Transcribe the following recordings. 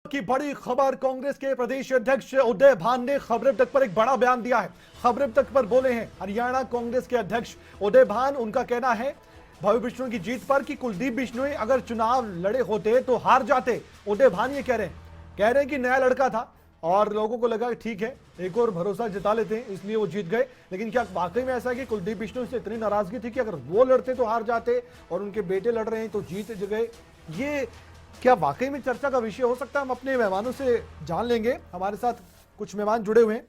की बड़ी खबर, कांग्रेस के प्रदेश अध्यक्ष उदय भान ने खबरें तक पर एक बड़ा बयान दिया है। खबरें तक पर बोले हैं हरियाणा कांग्रेस के अध्यक्ष उदय भान। उनका कहना है भव्य बिश्नोई की जीत पर कि कुलदीप बिश्नोई अगर चुनाव लड़े होते तो हार जाते। उदय भान ये कह रहे हैं कि नया लड़का था और लोगों को लगा ठीक है एक और भरोसा जता लेते हैं, इसलिए वो जीत गए। लेकिन क्या वाकई में ऐसा है कि कुलदीप बिश्नोई से इतनी नाराजगी थी कि अगर वो लड़ते तो हार जाते और उनके बेटे लड़ रहे हैं तो जीत गए? ये क्या वाकई में चर्चा का विषय हो सकता है? हम अपने मेहमानों से जान लेंगे। हमारे साथ कुछ मेहमान जुड़े हुए हैं,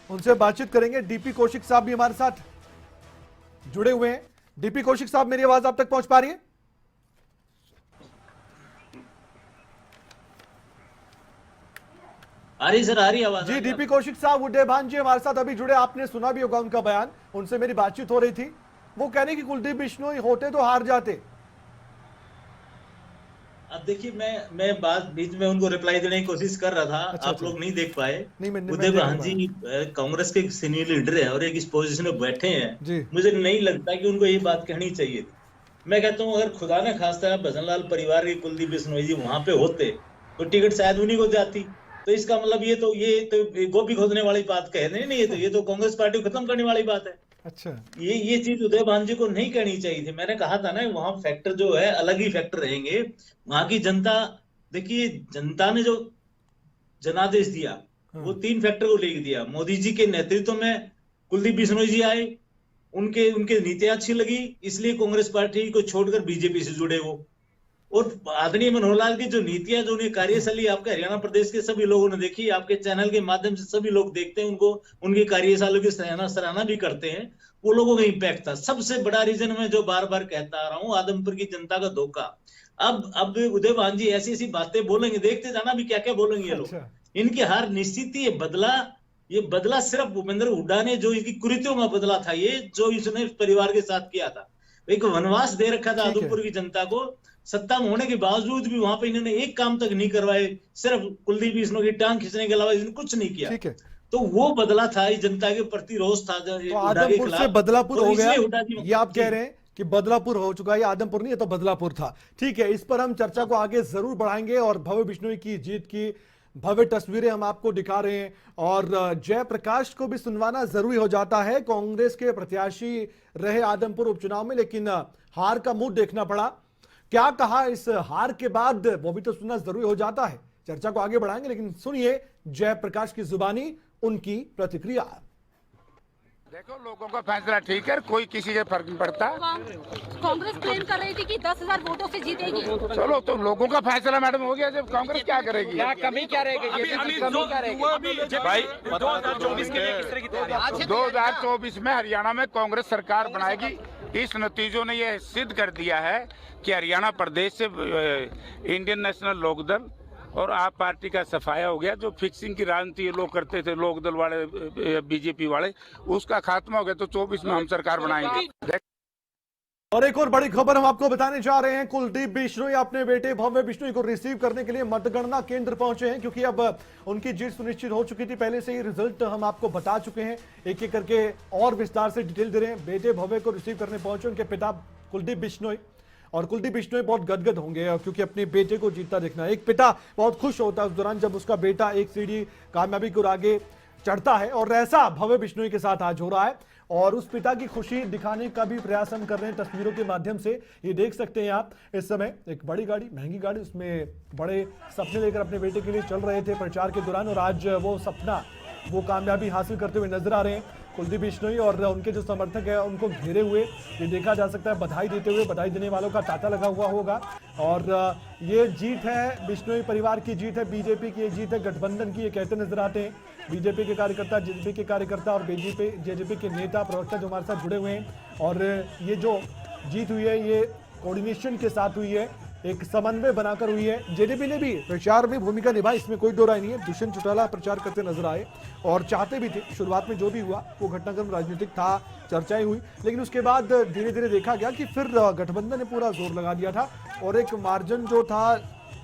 उनसे बातचीत करेंगे। डीपी कौशिक साहब भी हमारे साथ जुड़े हुए हैं। डीपी कौशिक साहब, मेरी आवाज आप तक पहुंच पा रही है? आ रही सर, आ रही आवाज जी डीपी कौशिक साहब, उदय भान जी हमारे साथ अभी जुड़े। आपने सुना भी होगा उनका बयान, उनसे मेरी बातचीत हो रही थी। वो कह रहे कि कुलदीप बिश्नोई होते तो हार जाते। अब देखिए, मैं बात बीच में उनको रिप्लाई देने की कोशिश कर रहा था। आप लोग नहीं देख पाए। उदय भान जी कांग्रेस के सीनियर लीडर है और एक इस पोजीशन में बैठे हैं। मुझे नहीं लगता कि उनको ये बात कहनी चाहिए थी। मैं कहता हूँ अगर खुदा ने खास्ता भजनलाल परिवार के कुलदीप बिश्नोई जी वहां पे होते तो टिकट शायद उन्हीं को जाती। तो इसका मतलब ये तो गोभी खोदने वाली बात कह रहे नहीं, ये तो कांग्रेस पार्टी को खत्म करने वाली बात है। अच्छा, ये चीज उदय भान जी को नहीं कहनी चाहिए थी। मैंने कहा था ना, वहां फैक्टर जो है अलग ही फैक्टर रहेंगे। वहां की जनता, देखिए जनता ने जो जनादेश दिया वो 3 फैक्टर को लेकर दिया। मोदी जी के नेतृत्व में कुलदीप बिश्नोई जी आए, उनके नीतियां अच्छी लगी, इसलिए कांग्रेस पार्टी को छोड़कर बीजेपी से जुड़े वो। और आदरणीय मनोहर लाल की जो नीतियां, जो उन्हें कार्यशैली आपके हरियाणा प्रदेश के सभी लोगों ने देखी, आपके चैनल के माध्यम से सभी लोग देखते हैं उनको, उनकी कार्यशैली की सराहना भी करते हैं। वो लोगों का इम्पैक्ट था। सबसे बड़ा रीजन मैं जो बार बार कहता आ रहा हूँ, आदमपुर की जनता का धोखा। अब उदय भान जी ऐसी ऐसी बातें बोलेंगे, देखते जाना भी क्या क्या बोलेंगे ये लोग। इनकी हार निश्चित ही ये बदला सिर्फ भूपेंद्र हुड्डा ने, जो इनकी कुरीतियों का बदला था, ये जो इसने परिवार के साथ किया था। एक वनवास दे रखा था आदमपुर की जनता को। सत्ता में होने के बावजूद भी वहां पे इन्होंने एक काम तक नहीं करवाए, सिर्फ कुलदीप बिश्नोई की टांग खींचने के अलावा इन्होंने कुछ नहीं किया। ठीक है, तो वो बदला था, इस जनता के प्रति रोष था। तो आदमपुर से बदलापुर हो गया, ये आप कह रहे हैं कि बदलापुर हो चुका है। ये आदमपुर नहीं, ये तो बदलापुर था। ठीक है, इस पर हम चर्चा को आगे जरूर बढ़ाएंगे और भव्य बिश्नोई की जीत की भव्य तस्वीरें हम आपको दिखा रहे हैं। और जयप्रकाश को भी सुनवाना जरूरी हो जाता है। कांग्रेस के प्रत्याशी रहे आदमपुर उपचुनाव में, लेकिन हार का मुंह देखना पड़ा। क्या कहा इस हार के बाद, वो भी तो सुनना जरूरी हो जाता है। चर्चा को आगे बढ़ाएंगे, लेकिन सुनिए जयप्रकाश की जुबानी उनकी प्रतिक्रिया। देखो, लोगों का फैसला ठीक है, कोई किसी से फर्क नहीं पड़ता। कांग्रेस क्लेम कर रही थी कि 10,000 वोटों से जीतेगी। चलो, तो लोगों का फैसला मैडम हो गया। जब कांग्रेस क्या करेगी, क्या कमी क्या रहेगी, भाई 2024 के लिए किस तरह की तैयारी? 2024 में हरियाणा में कांग्रेस सरकार बनाएगी। इस नतीजों ने यह सिद्ध कर दिया है कि हरियाणा प्रदेश से इंडियन नेशनल लोकदल और आप पार्टी का सफाया हो गया। जो फिक्सिंग की राजनीति ये लोग करते थे, लोकदल वाले, बीजेपी वाले, उसका खात्मा हो गया। तो 24 में हम सरकार बनाएंगे। और एक और बड़ी खबर हम आपको बताने जा रहे हैं। कुलदीप बिश्नोई अपने बेटे भव्य बिश्नोई को रिसीव करने के लिए मतगणना केंद्र पहुंचे हैं, क्योंकि अब उनकी जीत सुनिश्चित हो चुकी थी। पहले से ही रिजल्ट हम आपको बता चुके हैं, एक एक करके और विस्तार से डिटेल दे रहे हैं। बेटे भव्य को रिसीव करने पहुंचे उनके पिता कुलदीप बिश्नोई, और कुलदीप बिश्नोई बहुत गदगद होंगे क्योंकि अपने बेटे को जीतता देखना। एक पिता बहुत खुश होता है उस दौरान जब उसका बेटा एक सीढ़ी कामयाबी को आगे चढ़ता है, और ऐसा भव्य बिश्नोई के साथ आज हो रहा है। और उस पिता की खुशी दिखाने का भी प्रयास हम कर रहे हैं तस्वीरों के माध्यम से। ये देख सकते हैं आप, इस समय एक बड़ी गाड़ी, महंगी गाड़ी, उसमें बड़े सपने लेकर अपने बेटे के लिए चल रहे थे प्रचार के दौरान, और आज वो सपना, वो कामयाबी हासिल करते हुए नजर आ रहे हैं कुलदीप बिश्नोई। और उनके जो समर्थक है उनको घेरे हुए ये देखा जा सकता है, बधाई देते हुए। बधाई देने वालों का तांता लगा हुआ होगा। और ये जीत है, बिश्नोई परिवार की जीत है, बीजेपी की ये जीत है, गठबंधन की, ये कहते नजर आते हैं बीजेपी के कार्यकर्ता, जेजेपी के कार्यकर्ता और जेजेपी के नेता प्रवक्ता जो हमारे साथ जुड़े हुए हैं। और ये जो जीत हुई है ये कोऑर्डिनेशन के साथ हुई है, एक समन्वय बनाकर हुई है। जेजेपी ने भी प्रचार में भूमिका निभाई, इसमें कोई दो राय नहीं है। दुष्यंत चौटाला प्रचार करते नजर आए और चाहते भी थे। शुरुआत में जो भी हुआ वो घटनाक्रम राजनीतिक था, चर्चाएं हुई, लेकिन उसके बाद धीरे धीरे देखा गया कि फिर गठबंधन ने पूरा जोर लगा दिया था और एक मार्जिन जो था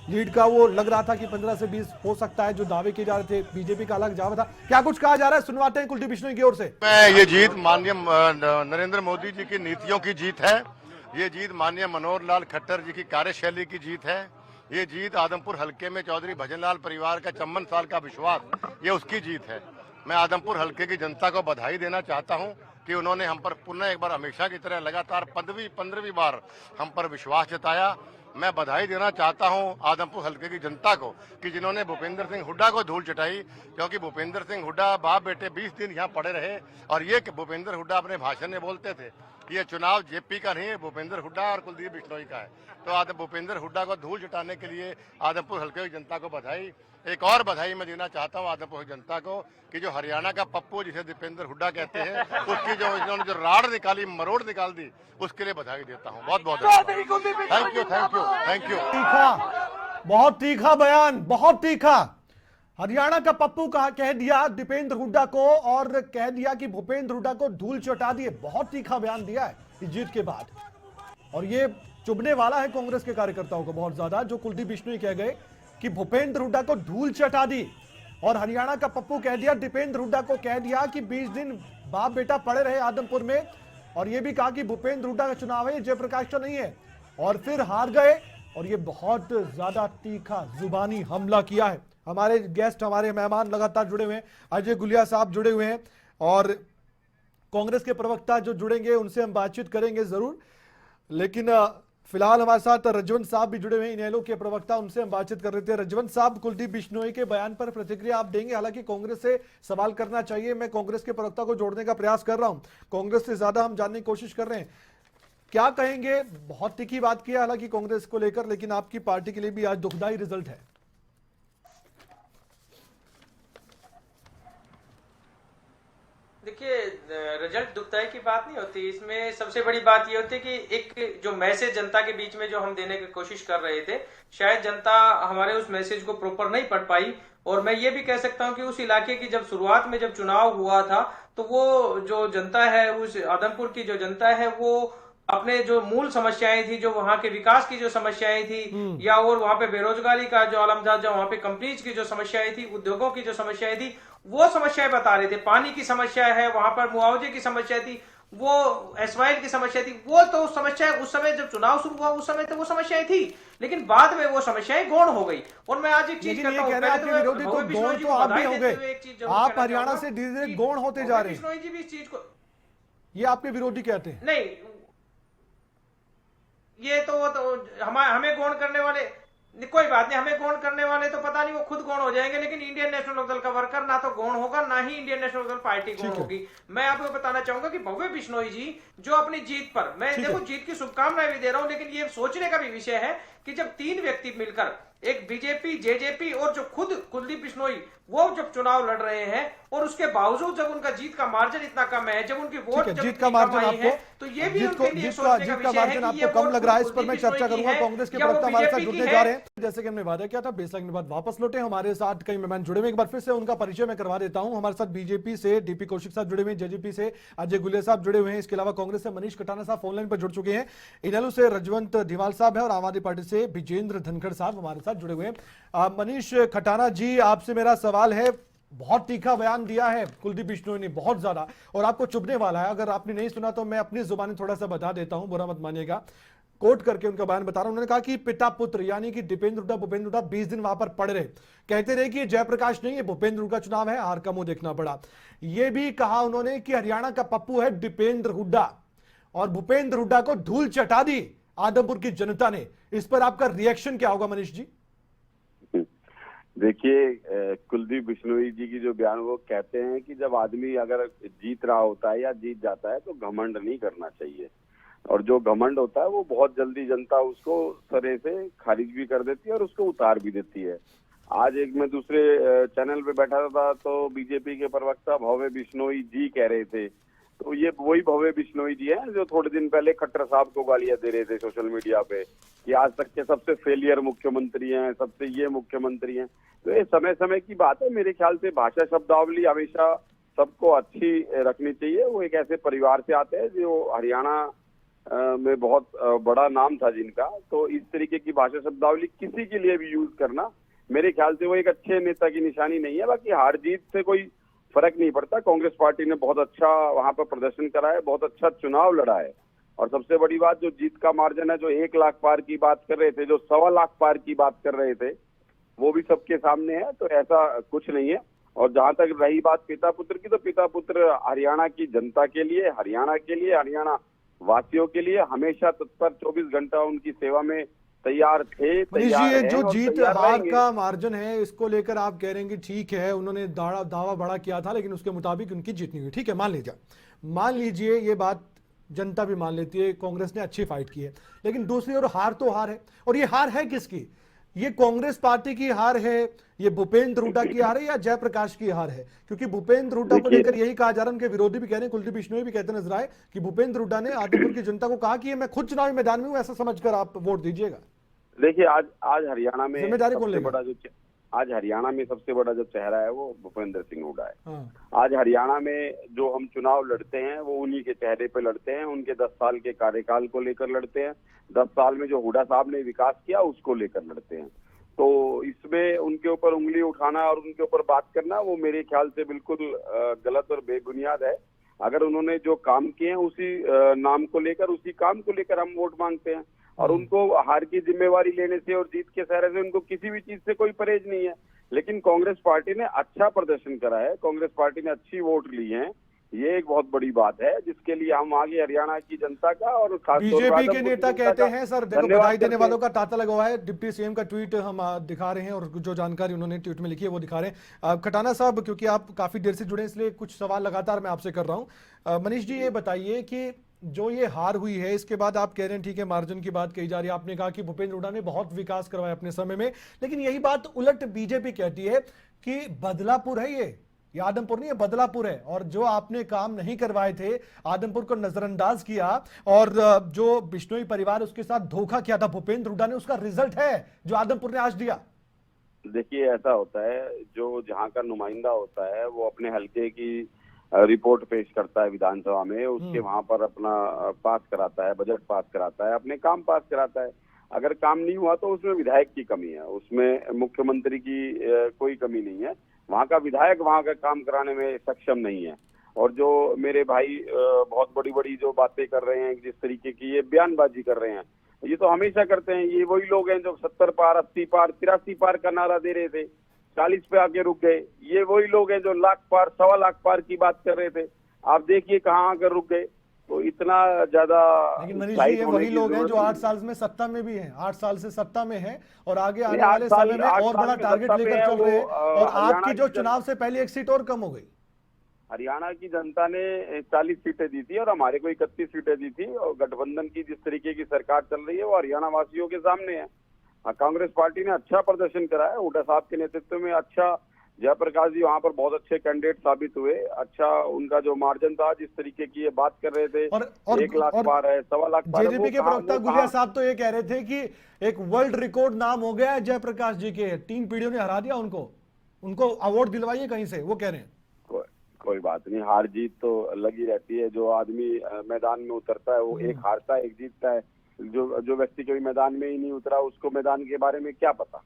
लीड का, वो लग रहा था कि 15 से 20 हो सकता है, जो दावे किए जा रहे थे। बीजेपी का अलग दावा था। क्या कुछ कहा जा रहा है, सुनवाते हैं कुलदीप बिश्नोई की ओर से। ये जीत माननीय नरेंद्र मोदी जी की नीतियों की जीत है। ये जीत माननीय मनोहर लाल खट्टर जी की कार्यशैली की जीत है। ये जीत आदमपुर हलके में चौधरी भजनलाल परिवार का 54 साल का विश्वास, ये उसकी जीत है। मैं आदमपुर हलके की जनता को बधाई देना चाहता हूं कि उन्होंने हम पर पुनः एक बार हमेशा की तरह लगातार 15वीं बार हम पर विश्वास जताया। मैं बधाई देना चाहता हूं आदमपुर हलके की जनता को कि जिन्होंने भूपेंद्र सिंह हुड्डा को धूल चटाई, क्योंकि भूपेंद्र सिंह हुड्डा बाप बेटे 20 दिन यहाँ पड़े रहे और ये भूपेंद्र हुड्डा अपने भाषण में बोलते थे कि ये चुनाव जेपी का नहीं है, भूपेंद्र हुड्डा और कुलदीप बिश्नोई का है। तो भूपेंद्र हुड्डा को धूल चटाने के लिए आदमपुर हलके की जनता को बधाई। एक और बधाई मैं देना चाहता हूं आदमपुर की जनता को कि जो हरियाणा का पप्पू जिसे दीपेंद्र हुड्डा कहते हैं, उसकी जो इन्होंने जो राड़ निकाली, मरोड़ निकाल दी, उसके लिए बधाई देता हूं। बहुत बहुत thank you, thank you, thank you. तीखा, बहुत तीखा बयान, बहुत तीखा। हरियाणा का पप्पू कह दिया दीपेंद्र हुड्डा को और कह दिया कि भूपेंद्र हुड्डा को धूल चटा दिए। बहुत तीखा बयान दिया है इस जीत के बाद, और ये चुभने वाला है कांग्रेस के कार्यकर्ताओं को बहुत ज्यादा, जो कुलदीप बिश्नोई कह गए कि भूपेंद्र हुड्डा को धूल चटा दी। और हरियाणा का पप्पू कह दिया, दीपेंद्र हुड्डा को कह दिया कि 20 दिन बाप बेटा पड़े रहे आदमपुर में, और यह भी कहा कि भूपेंद्र हुड्डा का चुनाव है, जयप्रकाश का नहीं है, और फिर हार गए। और ये बहुत ज्यादा तीखा जुबानी हमला किया है। हमारे गेस्ट, हमारे मेहमान लगातार जुड़े हुए हैं। अजय गुलिया साहब जुड़े हुए हैं और कांग्रेस के प्रवक्ता जो जुड़ेंगे उनसे हम बातचीत करेंगे जरूर, लेकिन फिलहाल हमारे साथ रजवंत साहब भी जुड़े हुए हैं, इनेलो के प्रवक्ता, उनसे हम बातचीत कर रहे थे। रजवंत साहब, कुलदीप बिश्नोई के बयान पर प्रतिक्रिया आप देंगे? हालांकि कांग्रेस से सवाल करना चाहिए, मैं कांग्रेस के प्रवक्ता को जोड़ने का प्रयास कर रहा हूं, कांग्रेस से ज्यादा हम जानने की कोशिश कर रहे हैं। क्या कहेंगे? बहुत तीखी बात की है हालांकि कांग्रेस को लेकर, लेकिन आपकी पार्टी के लिए भी आज दुखदाई रिजल्ट है। देखिए, रिजल्ट दुखदाई की बात नहीं होती, इसमें सबसे बड़ी बात ये होती है कि एक जो मैसेज जनता के बीच में जो हम देने की कोशिश कर रहे थे, शायद जनता हमारे उस मैसेज को प्रॉपर नहीं पढ़ पाई। और मैं ये भी कह सकता हूं कि उस इलाके की जब शुरुआत में जब चुनाव हुआ था, तो वो जो जनता है, उस आदमपुर की जो जनता है, वो अपने जो मूल समस्याएं थी, जो वहां के विकास की जो समस्याएं थी, या और वहां पे बेरोजगारी का जो आलमजाद, जो वहां पे कंपनीज की जो समस्याएं थी, उद्योगों की जो समस्याएं थी, वो समस्याएं बता रहे थे। पानी की समस्या है, वहां पर मुआवजे की समस्या थी, वो एसवाइल की समस्या थी, वो तो समस्या उस समय जब चुनाव शुरू हुआ उस समय तो वो समस्याएं थी, लेकिन बाद में वो समस्याएं गौण हो गई। और मैं आज एक चीज कहता हूं, विरोधी तो गौण तो आप भी हो गए, आप हरियाणा से धीरे धीरे गौण होते जा रहे हैं। बिश्नोई जी भी इस चीज को, ये आपके विरोधी कहते हैं। नहीं, ये तो हमें गौण करने वाले, कोई बात नहीं, हमें गौण करने वाले तो पता नहीं वो खुद गौण हो जाएंगे, लेकिन इंडियन नेशनल लोकदल का वर्कर ना तो गौण होगा, ना ही इंडियन नेशनल लोकदल पार्टी गौण होगी। मैं आपको बताना चाहूंगा कि भव्य बिश्नोई जी जो अपनी जीत पर, मैं देखो जीत की शुभकामनाएं भी दे रहा हूं, लेकिन ये सोचने का भी विषय है कि जब 3 व्यक्ति मिलकर, एक बीजेपी, जेजेपी और जो खुद कुलदीप बिश्नोई, वो जब चुनाव लड़ रहे हैं, और उसके बावजूद जब उनका जीत का मार्जिन इतना कम है, जब उनकी वोट जीत का मार्जिन आपको, तो ये भी जीत का मार्जिन आपको कम लग रहा है, इस पर मैं चर्चा करूंगा। कांग्रेस के प्रवक्ता हमारे साथ जुड़ने जा रहे हैं, जैसे कि हमने वादा किया था, 20 के बाद वापस लौटे। हमारे साथ कई मेहमान जुड़े हुए, एक बार फिर से उनका परिचय मैं करवा देता हूं। हमारे साथ बीजेपी से डीपी कौशिक साहब जुड़े हुए हैं, जेजेपी से अजय गुलिया साहब जुड़े हुए हैं, इसके अलावा कांग्रेस से मनीष कटाना साहब फोनलाइन पर जुड़ चुके हैं, इनेलो से रजवंत धीवाल साहब है, और आम आदमी पार्टी से विजेंद्र धनखड़ साहब हमारे साथ जुड़े हुए हैं। मनीष खटाना जी, आपसे मेरा सवाल है, बहुत तीखा बयान दिया है कुलदीप बिश्नोई ने, बहुत ज्यादा, और आपको चुभने वाला है। अगर आपने नहीं सुना तो मैं अपनी जुबानी थोड़ा सा बता देता हूं, बुरा मत मानिएगा, कोट करके उनका बयान बता रहा हूं। उन्होंने कहा कि पिता पुत्र यानी कि दीपेंद्र हुड्डा, भूपेंद्र हुड्डा 20 दिन वहां पर पड़े रहे, कहते रहे कि जयप्रकाश नहीं है, भूपेंद्र हुड्डा चुनाव है, हार का मुंह देखना पड़ा। यह भी कहा उन्होंने कि हरियाणा का पप्पू है दीपेंद्र हुड्डा, और भूपेंद्र हुड्डा को धूल चटा दी आदमपुर की जनता ने। इस पर आपका रिएक्शन क्या होगा मनीष जी? देखिए, कुलदीप बिश्नोई जी की जो बयान, वो कहते हैं कि जब आदमी अगर जीत रहा होता है या जीत जाता है तो घमंड नहीं करना चाहिए, और जो घमंड होता है वो बहुत जल्दी जनता उसको सरे से खारिज भी कर देती है और उसको उतार भी देती है। आज एक मैं दूसरे चैनल पे बैठा था तो बीजेपी के प्रवक्ता भव्य बिश्नोई जी कह रहे थे, तो ये वही भव्य बिश्नोई जी हैं जो थोड़े दिन पहले खट्टर साहब को गालियां दे रहे थे सोशल मीडिया पे कि आज तक के सबसे फेलियर मुख्यमंत्री हैं, सबसे ये मुख्यमंत्री हैं। तो ये समय समय की बात है। मेरे ख्याल से भाषा शब्दावली हमेशा सबको अच्छी रखनी चाहिए। वो एक ऐसे परिवार से आते हैं जो हरियाणा में बहुत बड़ा नाम था जिनका, तो इस तरीके की भाषा शब्दावली किसी के लिए भी यूज करना मेरे ख्याल से वो एक अच्छे नेता की निशानी नहीं है। बाकी हार जीत से कोई फर्क नहीं पड़ता। कांग्रेस पार्टी ने बहुत अच्छा वहां पर प्रदर्शन करा है, बहुत अच्छा चुनाव लड़ा है, और सबसे बड़ी बात, जो जीत का मार्जिन है, जो 1 लाख पार की बात कर रहे थे, जो 1.25 लाख पार की बात कर रहे थे, वो भी सबके सामने है। तो ऐसा कुछ नहीं है। और जहां तक रही बात पिता पुत्र की, तो पिता पुत्र हरियाणा की जनता के लिए, हरियाणा वासियों के लिए हमेशा तत्पर 24 घंटा उनकी सेवा में तैयार थे, मनीष जी, तैयार ये हैं जो और जीत तैयार हार रहेंगे। का मार्जिन है, इसको लेकर आप कह रहे हैं कि ठीक है, उन्होंने दावा बड़ा किया था लेकिन उसके मुताबिक उनकी जीत नहीं हुई। ठीक है, मान लीजिए ये बात जनता भी मान लेती है, कांग्रेस ने अच्छी फाइट की है, लेकिन दूसरी ओर हार तो हार है। और ये हार है किसकी? ये कांग्रेस पार्टी की हार है, ये भूपेंद्र हुड्डा की हार है, या जयप्रकाश की हार है? क्योंकि भूपेंद्र हुड्डा को लेकर यही कहा जा रहा है, उनके विरोधी भी कह रहे हैं, कुलदीप बिश्नोई भी कहते नजर आए कि भूपेंद्र हुड्डा ने आदमपुर की जनता को कहा कि मैं खुद चुनावी मैदान में हूं, ऐसा समझकर आप वोट दीजिएगा। देखिए, आज हरियाणा में जिम्मेदारी कौन सबसे लेगा? बड़ा आज हरियाणा में सबसे बड़ा जो चेहरा है वो भूपेंद्र सिंह हुड्डा है। हाँ। आज हरियाणा में जो हम चुनाव लड़ते हैं वो उन्हीं के चेहरे पे लड़ते हैं, उनके 10 साल के कार्यकाल को लेकर लड़ते हैं, 10 साल में जो हुड्डा साहब ने विकास किया उसको लेकर लड़ते हैं। तो इसमें उनके ऊपर उंगली उठाना और उनके ऊपर बात करना, वो मेरे ख्याल से बिल्कुल गलत और बेबुनियाद है। अगर उन्होंने जो काम किए हैं उसी नाम को लेकर, उसी काम को लेकर हम वोट मांगते हैं। और उनको हार की जिम्मेवारी लेने से और जीत के सहरे से उनको किसी भी चीज से कोई परहेज नहीं है। लेकिन कांग्रेस पार्टी ने अच्छा प्रदर्शन करा है, कांग्रेस पार्टी ने अच्छी वोट ली है, ये एक बहुत बड़ी बात है, जिसके लिए हम आगे हरियाणा की जनता का और खासतौर पर बीजेपी के नेता कहते हैं, सर देखो, बधाई देने वालों का तांता लगा हुआ है। डिप्टी सीएम का ट्वीट हम दिखा रहे हैं और जो जानकारी उन्होंने ट्वीट में लिखी है वो दिखा रहे हैं। खटाना साहब, क्योंकि आप काफी देर से जुड़े, इसलिए कुछ सवाल लगातार मैं आपसे कर रहा हूं। मनीष जी, ये बताइए कि जो ये हार हुई है, इसके बाद आप कह रहे हैं ठीक है, मार्जिन की बात कही जा रही है, आपने कहा कि भूपेंद्र हुड्डा ने बहुत विकास करवाया अपने समय में, लेकिन यही बात उलट बीजेपी कहती है कि बदलापुर है, ये आदमपुर नहीं है, बदलापुर है, और जो आपने काम नहीं करवाए थे, आदमपुर को नजरअंदाज किया और जो बिश्नोई परिवार उसके साथ धोखा किया था भूपेंद्र हुड्डा ने, उसका रिजल्ट है जो आदमपुर ने आज दिया। देखिए, ऐसा होता है, जो जहाँ का नुमाइंदा होता है वो अपने हल्के की रिपोर्ट पेश करता है विधानसभा में, उसके वहां पर अपना पास कराता है, बजट पास कराता है, अपने काम पास कराता है। अगर काम नहीं हुआ तो उसमें विधायक की कमी है, उसमें मुख्यमंत्री की कोई कमी नहीं है। वहां का विधायक वहां का काम कराने में सक्षम नहीं है। और जो मेरे भाई बहुत बड़ी बड़ी जो बातें कर रहे हैं, जिस तरीके की ये बयानबाजी कर रहे हैं, ये तो हमेशा करते हैं। ये वही लोग हैं जो 70 पार, 80 पार, 83 पार का नारा दे रहे थे, 40 पे आके रुक गए। ये वही लोग हैं जो लाख पार, 1.25 लाख पार की बात कर रहे थे, आप देखिए कहाँ आकर रुक गए। तो इतना ज्यादा, लेकिन मनीष जी, ये वही लोग हैं जो 8 साल में सत्ता में भी हैं, 8 साल से सत्ता में हैं और आगे आने वाले समय में और बड़ा टारगेट लेकर चल रहे हैं, और आपकी जो चुनाव से पहले एक सीट और कम हो गई। हरियाणा की जनता ने 40 सीटें दी थी और हमारे को 31 सीटें दी थी। और गठबंधन की जिस तरीके की सरकार चल रही है वो हरियाणा वासियों के सामने है। कांग्रेस पार्टी ने अच्छा प्रदर्शन करा है, हुड्डा साहब के नेतृत्व में अच्छा, जयप्रकाश जी वहां पर बहुत अच्छे कैंडिडेट साबित हुए। अच्छा उनका जो मार्जिन था, जिस तरीके की ये बात कर रहे थे, 1 लाख पार है, 1.25 लाख पार है। जेजेपी के प्रवक्ता गुलिया साहब तो ये कह रहे थे कि एक वर्ल्ड रिकॉर्ड नाम हो गया है जयप्रकाश जी के, 3 पीढ़ियों ने हरा दिया उनको अवार्ड दिलवाइए कहीं से, वो कह रहे हैं। कोई बात नहीं, हार जीत तो लगी रहती है। जो आदमी मैदान में उतरता है वो एक हारता है एक जीतता है। जो व्यक्ति कभी मैदान में ही नहीं उतरा उसको मैदान के बारे में क्या पता।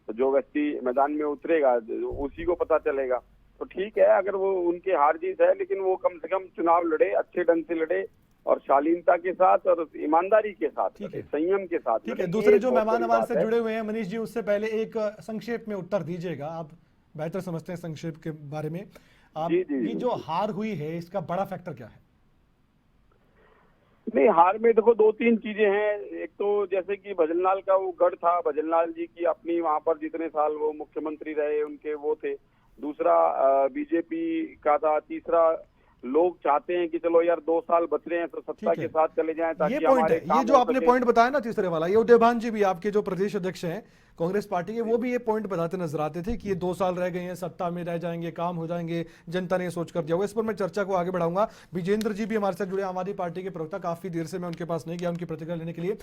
तो जो व्यक्ति मैदान में उतरेगा उसी को पता चलेगा। तो ठीक है, अगर वो उनकी हार जीत है, लेकिन वो कम से कम चुनाव लड़े, अच्छे ढंग से लड़े और शालीनता के साथ और ईमानदारी के साथ, संयम के साथ। ठीक है, दूसरे जो मेहमान हमारे से जुड़े हुए हैं मनीष जी, उससे पहले एक संक्षेप में उत्तर दीजिएगा, आप बेहतर समझते हैं संक्षेप के बारे में। ये जो हार हुई है, इसका बड़ा फैक्टर क्या है? नहीं, हार में देखो 2-3 चीजें हैं। एक तो जैसे कि भजनलाल का वो गढ़ था, भजनलाल जी की अपनी वहां पर जितने साल वो मुख्यमंत्री रहे उनके वो थे। दूसरा बीजेपी का था। तीसरा, लोग चाहते हैं कि चलो यार 2 साल बच रहे हैं तो सत्ता के साथ चले जाएं ताकि ये पॉइंट है, ये जो आपने पॉइंट बताया ना तीसरे वाला, ये उदयभान जी भी आपके जो प्रदेश अध्यक्ष हैं कांग्रेस पार्टी के, वो भी ये पॉइंट बताते नजर आते थे कि ये 2 साल रह गए हैं, सत्ता में रह जाएंगे, काम हो जाएंगे, जनता ने सोच कर दिया होगा। इस पर मैं चर्चा को आगे बढ़ाऊंगा। विजेंद्र जी भी हमारे साथ जुड़े, आम आदमी पार्टी के प्रवक्ता, काफी देर से मैं उनके पास नहीं गया उनकी प्रतिक्रिया लेने के लिए।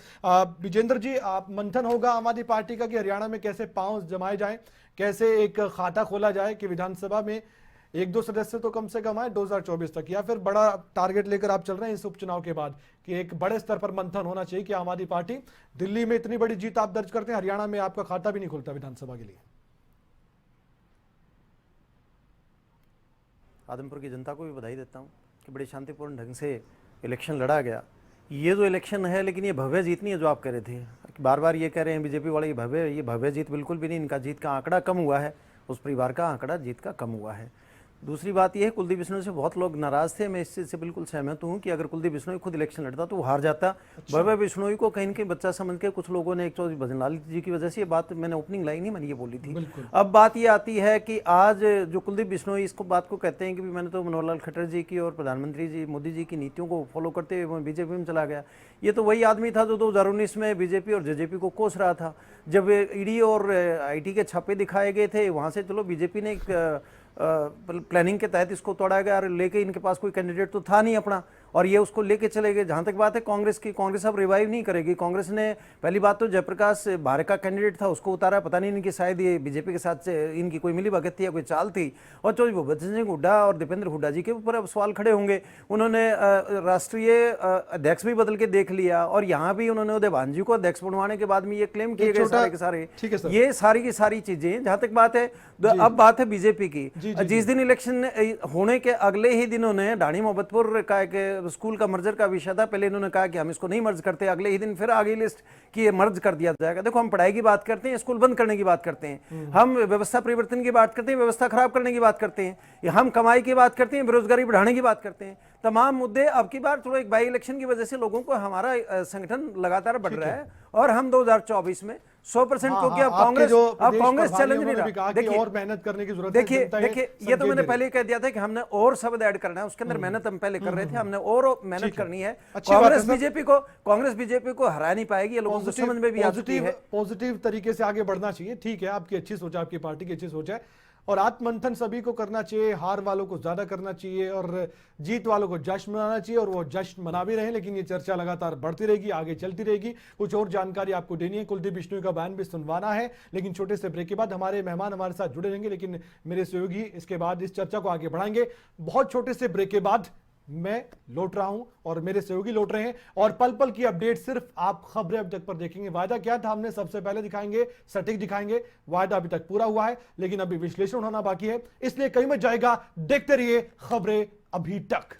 विजेंद्र जी, आप मंथन होगा आम आदमी पार्टी का कि हरियाणा में कैसे पांव जमाए जाए, कैसे एक खाता खोला जाए कि विधानसभा में 1-2 सदस्य तो कम से कम आए 2024 तक, या फिर बड़ा टारगेट लेकर आप चल रहे हैं इस उपचुनाव के बाद कि एक बड़े स्तर पर मंथन होना चाहिए कि आम आदमी पार्टी दिल्ली में इतनी बड़ी जीत आप दर्ज करते हैं, हरियाणा में आपका खाता भी नहीं खुलता विधानसभा के लिए? आदमपुर की जनता को भी बधाई देता हूं कि बड़ी शांतिपूर्ण ढंग से इलेक्शन लड़ा गया। ये जो इलेक्शन है, लेकिन ये भव्य जीत नहीं है जो आप कह रहे थे। बार बार ये कह रहे हैं बीजेपी वाले ये भव्य जीत बिल्कुल भी नहीं। इनका जीत का आंकड़ा कम हुआ है, उस परिवार का आंकड़ा जीत का कम हुआ है। दूसरी बात यह है, कुलदीप बिश्नोई से बहुत लोग नाराज थे। मैं इस चीज़ से बिल्कुल सहमत हूँ कि अगर कुलदीप बिश्नोई खुद इलेक्शन लड़ता तो वो हार जाता। भव्य बिश्नोई को कहीं न कहीं बच्चा समझ के कुछ लोगों ने, एक चौधरी भजनलाल जी की वजह से, ये बात मैंने ओपनिंग लाइन ही मैंने ये बोली थी। अब बात ये आती है कि आज जो कुलदीप बिश्नोई इसको बात को कहते हैं कि मैंने तो मनोहर लाल खट्टर जी की और प्रधानमंत्री जी मोदी जी की नीतियों को फॉलो करते हुए मैं बीजेपी में चला गया। ये तो वही आदमी था जो 2019 में बीजेपी और जेजेपी को कोस रहा था। जब ईडी और आईटी के छापे दिखाए गए थे, वहाँ से चलो बीजेपी ने एक प्लानिंग के तहत इसको तोड़ा गया और लेके इनके पास कोई कैंडिडेट तो था नहीं अपना, और ये उसको लेके चले गए। जहाँ तक बात है कांग्रेस की, कांग्रेस अब रिवाइव नहीं करेगी। कांग्रेस ने पहली बात तो जयप्रकाश भारे का कैंडिडेट था, उसको उतारा। पता नहीं इनकी शायद ये बीजेपी के साथ इनकी कोई मिली भगत थी या कोई चाल थी। और चौधरी भूपेंद्र सिंह हुड्डा और दीपेंद्र हुड्डा जी के ऊपर अब सवाल खड़े होंगे। उन्होंने राष्ट्रीय अध्यक्ष भी बदल के देख लिया, और यहाँ भी उन्होंने उदय भान जी को अध्यक्ष बनवाने के बाद में ये क्लेम किए गए सारे के सारे। ये सारी की सारी चीजें, जहाँ तक बात है अब बात है बीजेपी की। जिस दिन इलेक्शन होने के अगले ही दिन उन्होंने ढाणी मोहब्बतपुर का एक स्कूल का मर्जर का विषय था, पहले इन्होंने कहा कि हम इसको नहीं मर्ज करते, अगले ही दिन फिर आगे लिस्ट कि ये मर्ज कर दिया जाएगा। देखो, हम पढ़ाई की बात करते हैं, स्कूल बंद करने की बात करते हैं, हम व्यवस्था परिवर्तन की बात करते हैं, व्यवस्था खराब करने की बात करते हैं, हम कमाई की बात करते हैं, बेरोजगारी बढ़ाने की बात करते हैं। तमाम मुद्दे अब की बार थोड़ा एक बाई इलेक्शन की वजह से लोगों को हमारा संगठन लगातार बढ़ रहा है, और हम 2024 में 100% क्योंकि अब कांग्रेस चैलेंज नहीं रहा। देखिए, और मेहनत करने की जरूरत है। देखिए ये तो मैंने पहले कह दिया था कि हमने और शब्द ऐड करना है, उसके अंदर मेहनत हम पहले कर रहे थे, हमने और मेहनत करनी है। कांग्रेस बीजेपी को हरा नहीं पाएगी, ये लोगों को समझ में भी आ चुकी है। पॉजिटिव तरीके से आगे बढ़ना चाहिए। ठीक है, आपकी अच्छी सोच है, आपकी पार्टी की अच्छी सोच है, और आत्ममंथन सभी को करना चाहिए। हार वालों को ज्यादा करना चाहिए और जीत वालों को जश्न मनाना चाहिए, और वो जश्न मना भी रहे हैं। लेकिन ये चर्चा लगातार बढ़ती रहेगी, आगे चलती रहेगी। कुछ और जानकारी आपको देनी है, कुलदीप बिश्नोई का बयान भी सुनवाना है, लेकिन छोटे से ब्रेक के बाद हमारे मेहमान हमारे साथ जुड़े रहेंगे। लेकिन मेरे सहयोगी इसके बाद इस चर्चा को आगे बढ़ाएंगे। बहुत छोटे से ब्रेक के बाद मैं लौट रहा हूं और मेरे सहयोगी लौट रहे हैं, और पल पल की अपडेट सिर्फ आप खबरें अब तक पर देखेंगे। वायदा क्या था हमने, सबसे पहले दिखाएंगे, सटीक दिखाएंगे। वायदा अभी तक पूरा हुआ है, लेकिन अभी विश्लेषण होना बाकी है, इसलिए कहीं मत जाएगा। देखते रहिए खबरें अभी तक।